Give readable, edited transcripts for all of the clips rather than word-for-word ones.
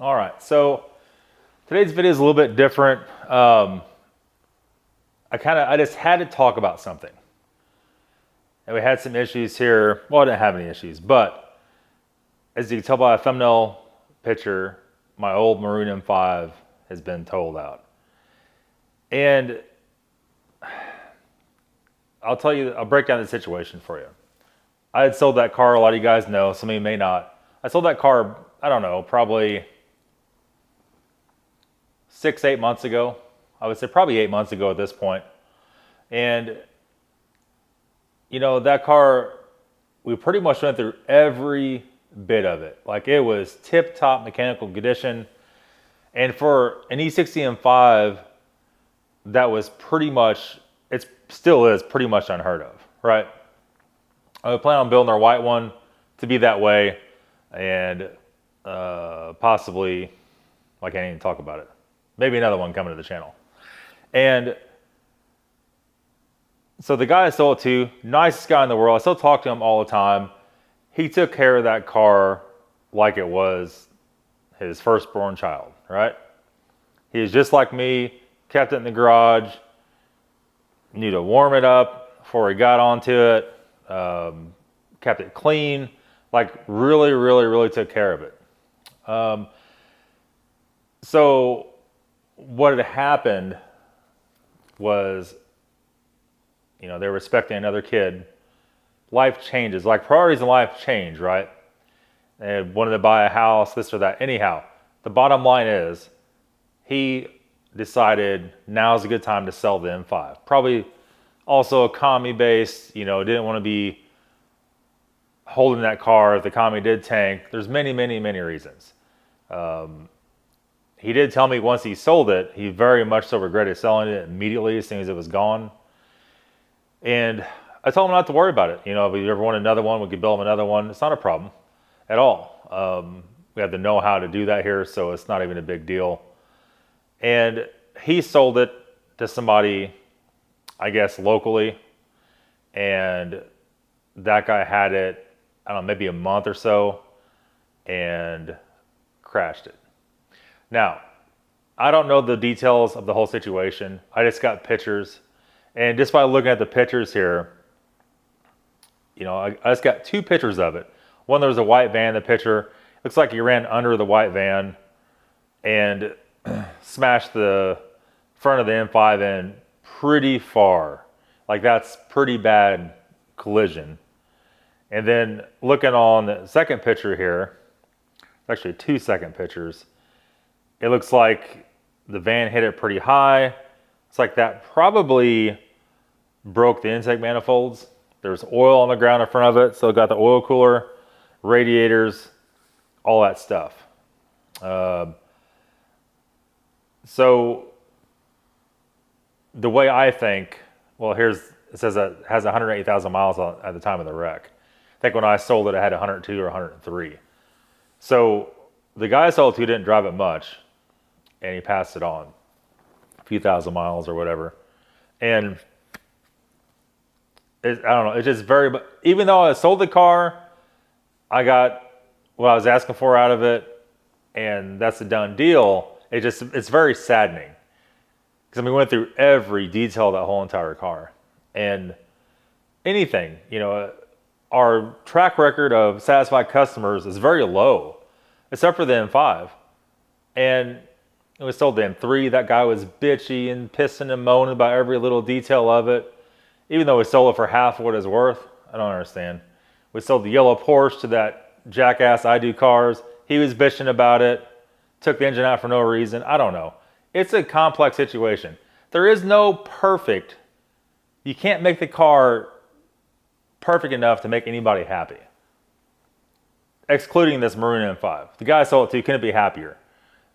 All right, so today's video is a little bit different. I just had to talk about something. And we had some issues here. Well, I didn't have any issues, but as you can tell by a thumbnail picture, my old Maroon M5 has been totaled out. And I'll break down the situation for you. I had sold that car, a lot of you guys know, some of you may not. I sold that car, I don't know, probably 6, 8 months ago. I would say probably 8 months ago at this point. And, that car, we pretty much went through every bit of it. Like, it was tip-top mechanical condition. And for an E60 M5, that was pretty much, it still is pretty much unheard of, right? I plan on building our white one to be that way, and possibly, I can't even talk about it. Maybe another one coming to the channel. And so the guy I sold it to, nicest guy in the world. I still talk to him all the time. He took care of that car like it was his firstborn child, right? He was just like me, kept it in the garage, knew to warm it up before he got onto it, kept it clean, like really, really, really took care of it. So what had happened was, they were expecting another kid. Life changes, like priorities in life change, right? They wanted to buy a house, this or that. Anyhow, the bottom line is he decided now's a good time to sell the M5. Probably also economy based, didn't want to be holding that car if the economy did tank. There's many, many, many reasons. He did tell me once he sold it, he very much so regretted selling it immediately as soon as it was gone. And I told him not to worry about it. If we ever want another one, we could build him another one. It's not a problem at all. We have the know-how to do that here, so it's not even a big deal. And he sold it to somebody, I guess, locally. And that guy had it, I don't know, maybe a month or so, and crashed it. Now, I don't know the details of the whole situation. I just got pictures. And just by looking at the pictures here, I just got 2 pictures of it. One, there was a white van. The picture looks like he ran under the white van and smashed the front of the M5 in pretty far. Like, that's pretty bad collision. And then looking on the second picture here, actually 2 second pictures, it looks like the van hit it pretty high. It's like that probably broke the intake manifolds. There's oil on the ground in front of it, so it got the oil cooler, radiators, all that stuff. So the way I think, it says that it has 180,000 miles at the time of the wreck. I think when I sold it, it had 102 or 103. So the guy I sold it to didn't drive it much, and he passed it on a few thousand miles or whatever. And I don't know, it's just but even though I sold the car, I got what I was asking for out of it, and that's a done deal. It's very saddening. Because we went through every detail of that whole entire car. And anything, our track record of satisfied customers is very low, except for the M5. And we sold the M3. That guy was bitchy and pissing and moaning about every little detail of it. Even though we sold it for half of what it's worth, I don't understand. We sold the yellow Porsche to that jackass I Do Cars. He was bitching about it. Took the engine out for no reason. I don't know. It's a complex situation. There is no perfect. You can't make the car perfect enough to make anybody happy. Excluding this Maroon M5. The guy I sold it to couldn't be happier.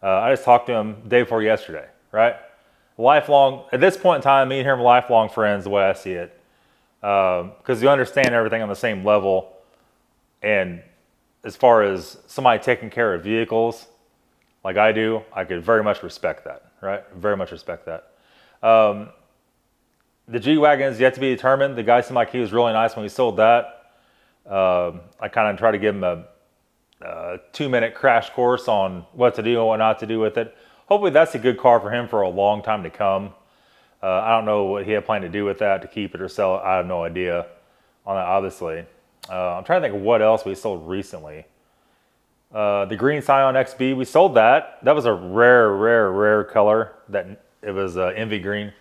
I just talked to him the day before yesterday, right? Lifelong, at this point in time, me and him are lifelong friends the way I see it. Because you understand everything on the same level. And as far as somebody taking care of vehicles like I do, I could very much respect that, right? Very much respect that. The G-Wagon is yet to be determined. The guy seemed like he was really nice when we sold that. I kind of tried to give him 2-minute crash course on what to do and what not to do with it. Hopefully that's a good car for him for a long time to come. I don't know what he had planned to do with that, to keep it or sell it. I have no idea on that, obviously. I'm trying to think of what else we sold recently. The green Scion XB, we sold that. That was a rare color. That it was envy green.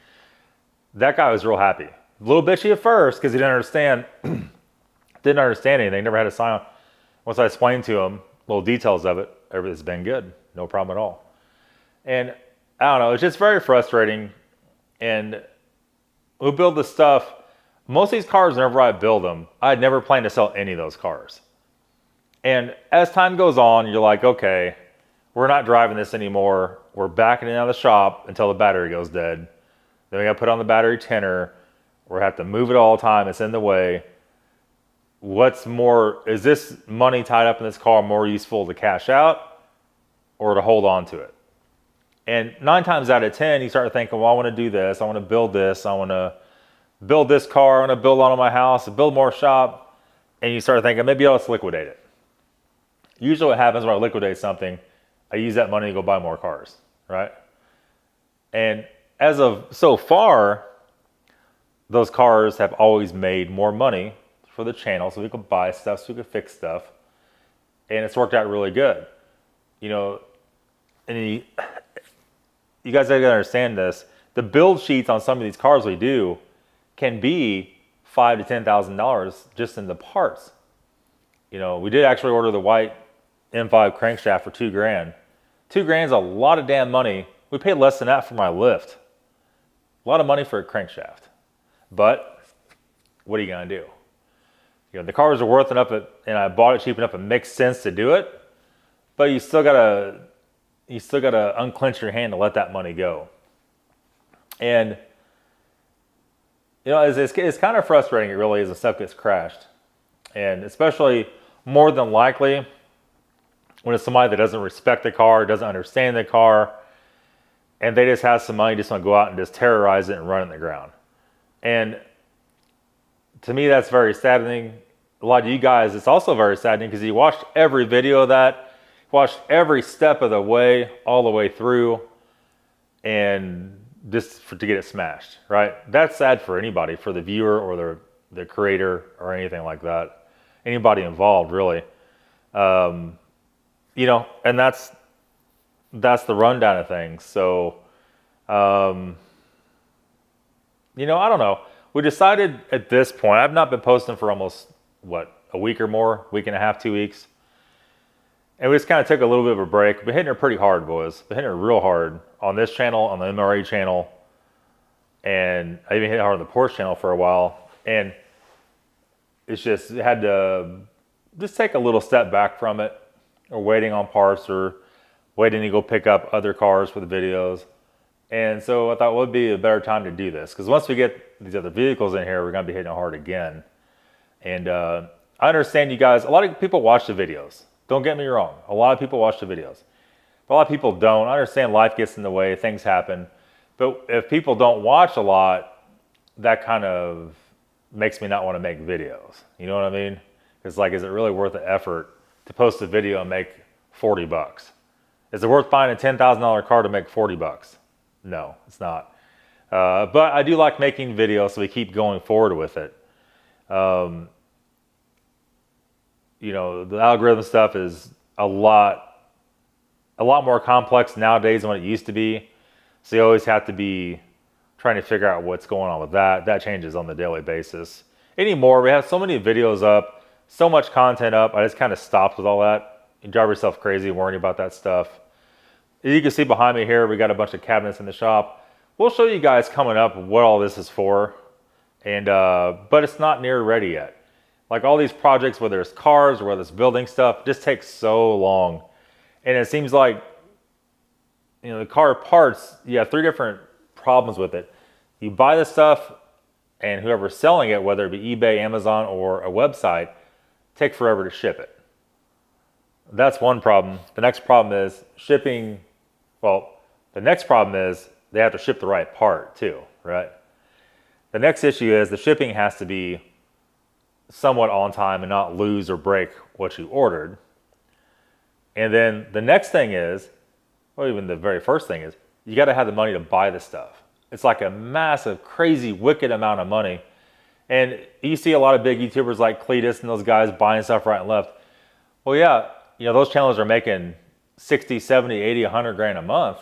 That guy was real happy. A little bitchy at first because he didn't understand anything. Never had a Scion. Once I explained to him little details of it, everything's been good. No problem at all. And I don't know, it's just very frustrating. And we build this stuff. Most of these cars, whenever I build them, I had never planned to sell any of those cars. And as time goes on, you're like, okay, we're not driving this anymore. We're backing it out of the shop until the battery goes dead. Then we got to put on the battery tenner. We have to move it all the time. It's in the way. What's more, is this money tied up in this car more useful to cash out or to hold on to it? And 9 times out of 10, you start thinking, well, I want to do this. I want to build this. I want to build this car. I want to build one on my house, build more shop. And you start thinking, maybe I'll just liquidate it. Usually what happens when I liquidate something, I use that money to go buy more cars, right? And as of so far, those cars have always made more money for the channel, so we could buy stuff, so we could fix stuff. And it's worked out really good. You know, and you guys gotta understand this. The build sheets on some of these cars we do can be $5,000 to $10,000 just in the parts. You know, we did actually order the white M5 crankshaft for $2,000. $2,000 is a lot of damn money. We paid less than that for my lift. A lot of money for a crankshaft. But what are you gonna do? You know, the cars are worth enough, and I bought it cheap enough. It makes sense to do it, but you still gotta unclench your hand to let that money go. And you know, it's kind of frustrating. It really is when stuff gets crashed, and especially more than likely when it's somebody that doesn't respect the car, doesn't understand the car, and they just have some money, just want to go out and just terrorize it and run it in the ground. And to me, that's very saddening. A lot of you guys, it's also very saddening because you watched every video of that, watched every step of the way, all the way through, and to get it smashed, right? That's sad for anybody, for the viewer or the creator or anything like that. Anybody involved, really. You know, and that's the rundown of things. So, you know, I don't know. We decided at this point, I've not been posting for almost, a week or more, week and a half, 2 weeks. And we just kind of took a little bit of a break. We've been hitting it pretty hard, boys. Been hitting it real hard on this channel, on the MRA channel. And I even hit it hard on the Porsche channel for a while. And it's just, it had to just take a little step back from it, or waiting on parts, or waiting to go pick up other cars for the videos. And so I thought, what would be a better time to do this? Because once we get these other vehicles in here, we're going to be hitting it hard again. And I understand you guys, a lot of people watch the videos. Don't get me wrong. A lot of people watch the videos. But a lot of people don't. I understand life gets in the way, things happen. But if people don't watch a lot, that kind of makes me not want to make videos. You know what I mean? It's like, is it really worth the effort to post a video and make $40? Is it worth buying a $10,000 car to make $40? No, it's not. But I do like making videos, so we keep going forward with it. You know, the algorithm stuff is a lot more complex nowadays than what it used to be. So you always have to be trying to figure out what's going on with that. That changes on the daily basis. Anymore, we have so many videos up, so much content up. I just kind of stopped with all that. You drive yourself crazy worrying about that stuff. As you can see behind me here, we got a bunch of cabinets in the shop. We'll show you guys coming up what all this is for. And but it's not near ready yet. Like all these projects, whether it's cars or whether it's building stuff, just takes so long. And it seems like, you know, the car parts, you have 3 different problems with it. You buy the stuff, and whoever's selling it, whether it be eBay, Amazon, or a website, take forever to ship it. That's one problem. The next problem is shipping. Well, the next problem is they have to ship the right part too, right? The next issue is the shipping has to be somewhat on time and not lose or break what you ordered. And then the next thing is, well, even the very first thing is, you got to have the money to buy the stuff. It's like a massive, crazy, wicked amount of money. And you see a lot of big YouTubers like Cletus and those guys buying stuff right and left. Well, yeah, those channels are making 60, 70, 80, 100 grand a month.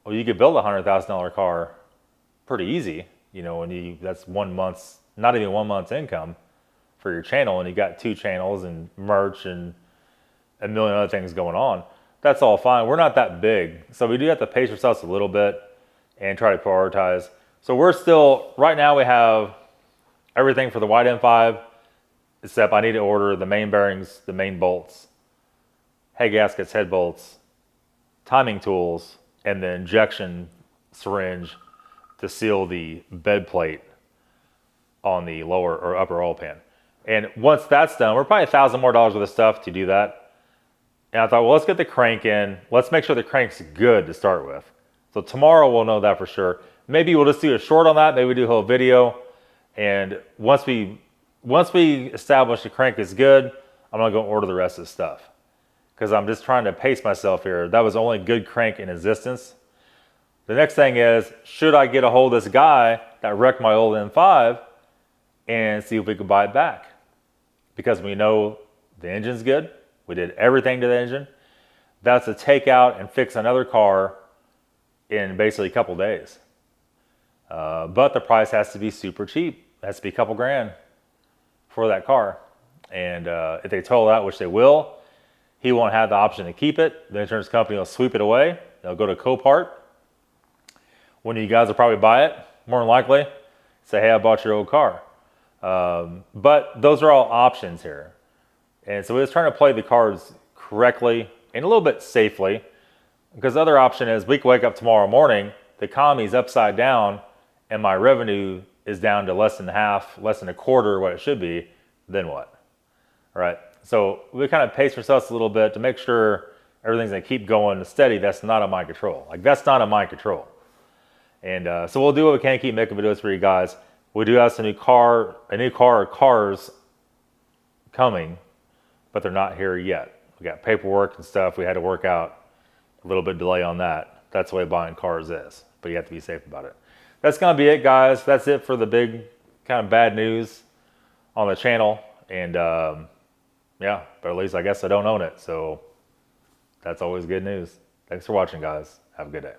Well, you could build a $100,000 car pretty easy, when that's 1 month's, not even 1 month's income for your channel, and you got 2 channels and merch and a million other things going on. That's all fine. We're not that big, so we do have to pace ourselves a little bit and try to prioritize. So we're still, right now we have everything for the white M5, except I need to order the main bearings, the main bolts, head gaskets, head bolts, timing tools, and the injection syringe to seal the bed plate on the lower or upper oil pan. And once that's done, we're probably $1,000 more worth of stuff to do that. And I thought, well, let's get the crank in. Let's make sure the crank's good to start with. So tomorrow we'll know that for sure. Maybe we'll just do a short on that. Maybe we do a whole video. And once we establish the crank is good, I'm gonna go order the rest of the stuff, because I'm just trying to pace myself here. That was the only good crank in existence. The next thing is, should I get a hold of this guy that wrecked my old M5 and see if we could buy it back? Because we know the engine's good. We did everything to the engine. That's to take out and fix another car in basically a couple days. But the price has to be super cheap. It has to be a couple grand for that car. And if they total that, which they will, he won't have the option to keep it. The insurance company will sweep it away. They'll go to Copart. One of you guys will probably buy it, more than likely. Say, hey, I bought your old car. But those are all options here. And so we're just trying to play the cards correctly and a little bit safely, because the other option is we can wake up tomorrow morning, the economy's upside down, and my revenue is down to less than half, less than a quarter what it should be. Then what? All right. So we kind of pace ourselves a little bit to make sure everything's going to keep going steady. That's not in my control. That's not in my control. And so we'll do what we can, keep making videos for you guys. We do have some new car or cars coming, but they're not here yet. We got paperwork and stuff we had to work out. A little bit of delay on that. That's the way buying cars is, but you have to be safe about it. That's going to be it, guys. That's it for the big kind of bad news on the channel. And yeah, but at least I guess I don't own it. So that's always good news. Thanks for watching, guys. Have a good day.